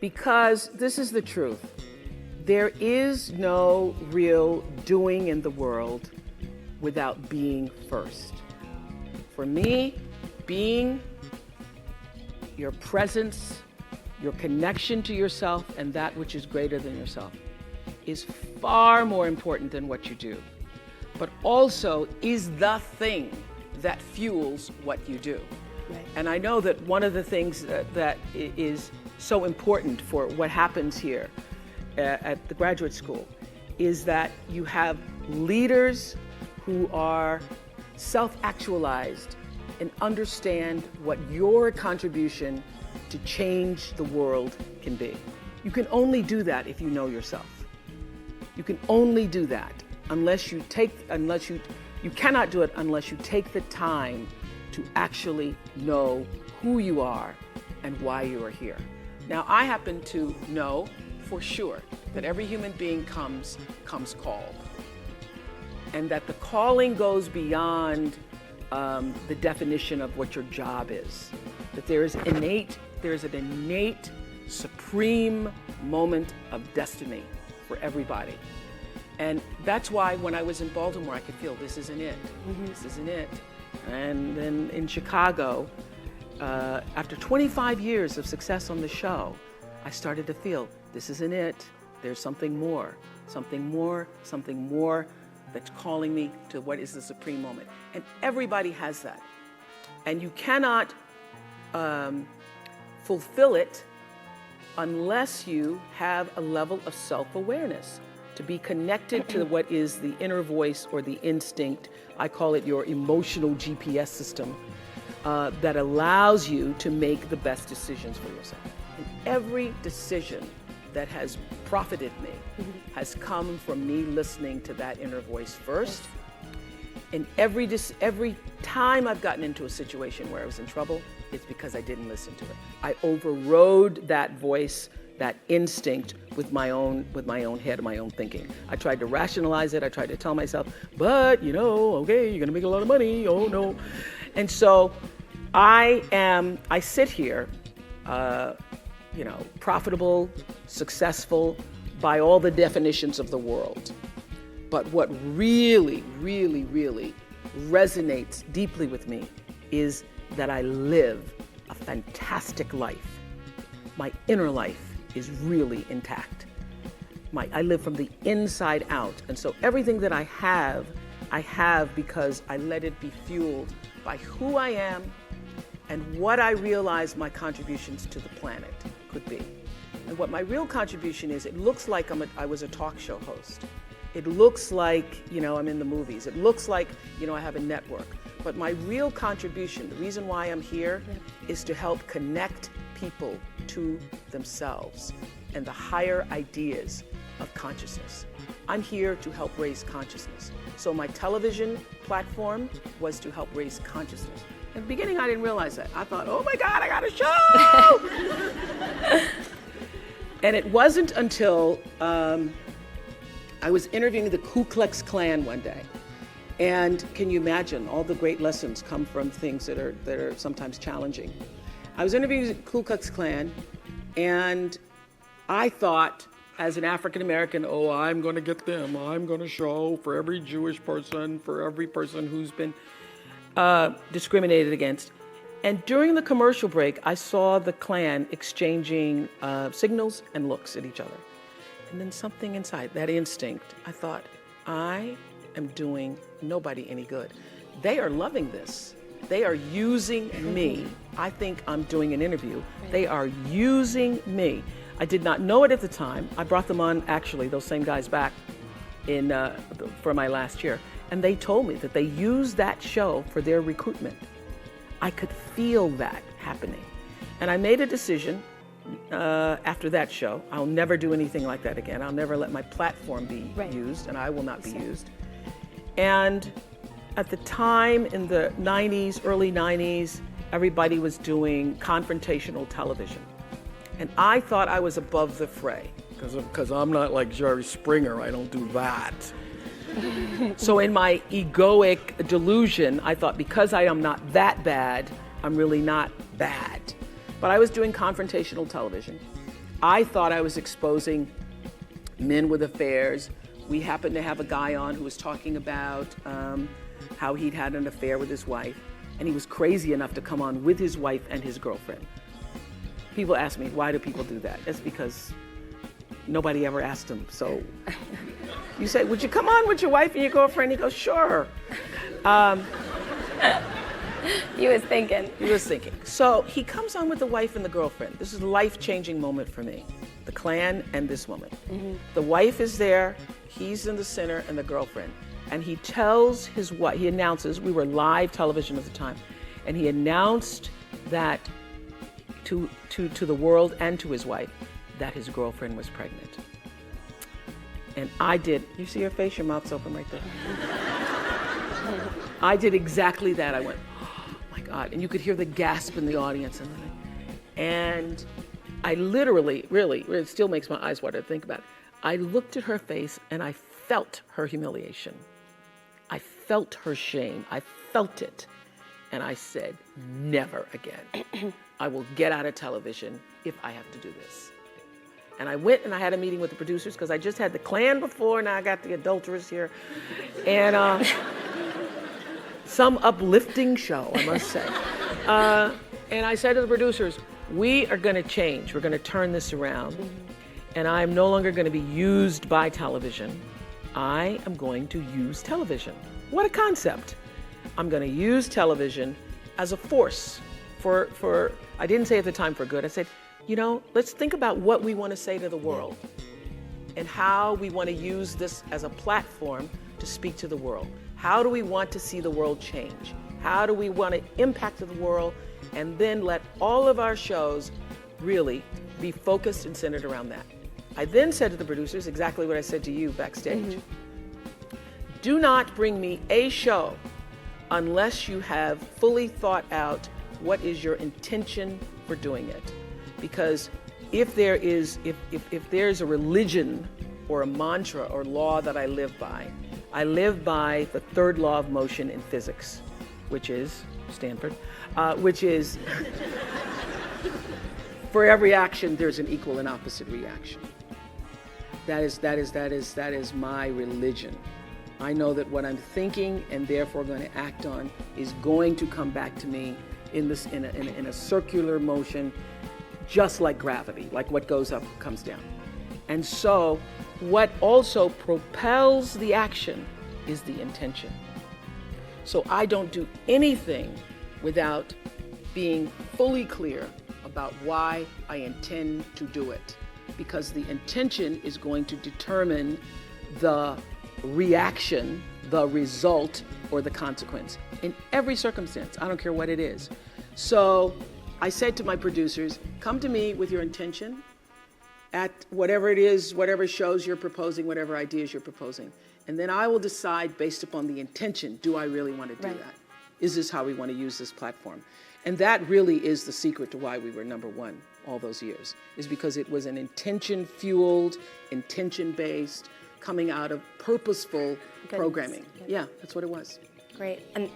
Because this is the truth. There is no real doing in the world without being first. For me, being, your presence, your connection to yourself and that which is greater than yourself is far more important than what you do, but also is the thing that fuels what you do. Right. And I know that one of the things that is so important for what happens here at the graduate school is that you have leaders who are self-actualized and understand what your contribution to change the world can be. You can only do that if you know yourself. You can only do that you cannot do it unless you take the time to actually know who you are and why you are here. Now, I happen to know for sure that every human being comes called, and that the calling goes beyond the definition of what your job is. That there is an innate, supreme moment of destiny for everybody. And that's why when I was in Baltimore, I could feel this isn't it. Mm-hmm. This isn't it. And then in Chicago, after 25 years of success on the show, I started to feel this isn't it. There's something more that's calling me to what is the supreme moment. And everybody has that. And you cannot fulfill it unless you have a level of self-awareness, to be connected to what is the inner voice or the instinct. I call it your emotional GPS system that allows you to make the best decisions for yourself. And every decision that has profited me has come from me listening to that inner voice first. And every time I've gotten into a situation where I was in trouble, it's because I didn't listen to it. I overrode that voice, that instinct with my own head, my own thinking. I tried to rationalize it. I tried to tell myself, but okay, you're gonna make a lot of money. Oh no. And so I sit here, profitable, successful by all the definitions of the world. But what really, really, really resonates deeply with me is that I live a fantastic life. My inner life is really intact. I live from the inside out. And so everything that I have because I let it be fueled by who I am and what I realize my contributions to the planet could be. And what my real contribution is, it looks like I was a talk show host. It looks like, I'm in the movies. It looks like, I have a network. But my real contribution, the reason why I'm here, is to help connect people to themselves and the higher ideas of consciousness. I'm here to help raise consciousness. So my television platform was to help raise consciousness. In the beginning, I didn't realize that. I thought, oh my God, I got a show! And it wasn't until I was interviewing the Ku Klux Klan one day. And can you imagine, all the great lessons come from things that are sometimes challenging. I was interviewing the Ku Klux Klan, and I thought, as an African American, I'm going to get them. I'm going to show for every Jewish person, for every person who's been discriminated against. And during the commercial break, I saw the Klan exchanging signals and looks at each other. And then something inside, that instinct, I thought, I am doing nobody any good. They are loving this. They are using me. I think I'm doing an interview. They are using me. I did not know it at the time. I brought them on, actually, those same guys back for my last year. And they told me that they used that show for their recruitment. I could feel that happening. And I made a decision after that show. I'll never do anything like that again. I'll never let my platform be used, and I will not be used. And at the time, in the 90s, early 90s, everybody was doing confrontational television. And I thought I was above the fray, because I'm not like Jerry Springer. I don't do that. So in my egoic delusion, I thought, because I am not that bad, I'm really not bad. But I was doing confrontational television. I thought I was exposing men with affairs. We happened to have a guy on who was talking about how he'd had an affair with his wife, and he was crazy enough to come on with his wife and his girlfriend. People ask me, why do people do that? That's because nobody ever asked him. So you say, would you come on with your wife and your girlfriend? He goes, sure. He was thinking. He was thinking. So he comes on with the wife and the girlfriend. This is a life-changing moment for me. The clan and this woman. Mm-hmm. The wife is there, he's in the center, and the girlfriend. And he tells his wife, he announces, we were live television at the time, and he announced that to the world and to his wife that his girlfriend was pregnant. And I did, you see her face, your mouth's open right there. I did exactly that. I went, oh my God. And you could hear the gasp in the audience. And I literally, really, it still makes my eyes water to think about it. I looked at her face and I felt her humiliation. I felt her shame. I felt it. And I said, never again. I will get out of television if I have to do this. And I went and I had a meeting with the producers because I just had the clan before, now I got the adulteress here. And some uplifting show, I must say. And I said to the producers, we are going to change. We're going to turn this around. And I'm no longer going to be used by television. I am going to use television. What a concept. I'm going to use television as a force for, I didn't say at the time for good. I said, you know, let's think about what we want to say to the world and how we want to use this as a platform to speak to the world. How do we want to see the world change? How do we want to impact the world? And then let all of our shows really be focused and centered around that. I then said to the producers exactly what I said to you backstage. Mm-hmm. Do not bring me a show unless you have fully thought out what is your intention for doing it. Because if there's a religion or a mantra or law that I live by the third law of motion in physics, which is Stanford, which is for every action there's an equal and opposite reaction. That is my religion. I know that what I'm thinking and therefore going to act on is going to come back to me in a circular motion, just like gravity, like what goes up comes down. And so what also propels the action is the intention. So I don't do anything without being fully clear about why I intend to do it, because the intention is going to determine the reaction, the result, or the consequence in every circumstance. I don't care what it is. So I said to my producers, come to me with your intention at whatever it is, whatever shows you're proposing, whatever ideas you're proposing. And then I will decide based upon the intention, do I really want to do that? Is this how we want to use this platform? And that really is the secret to why we were #1 all those years, is because it was an intention-fueled, intention-based, coming out of purposeful programming. Yeah, that's what it was. Great. And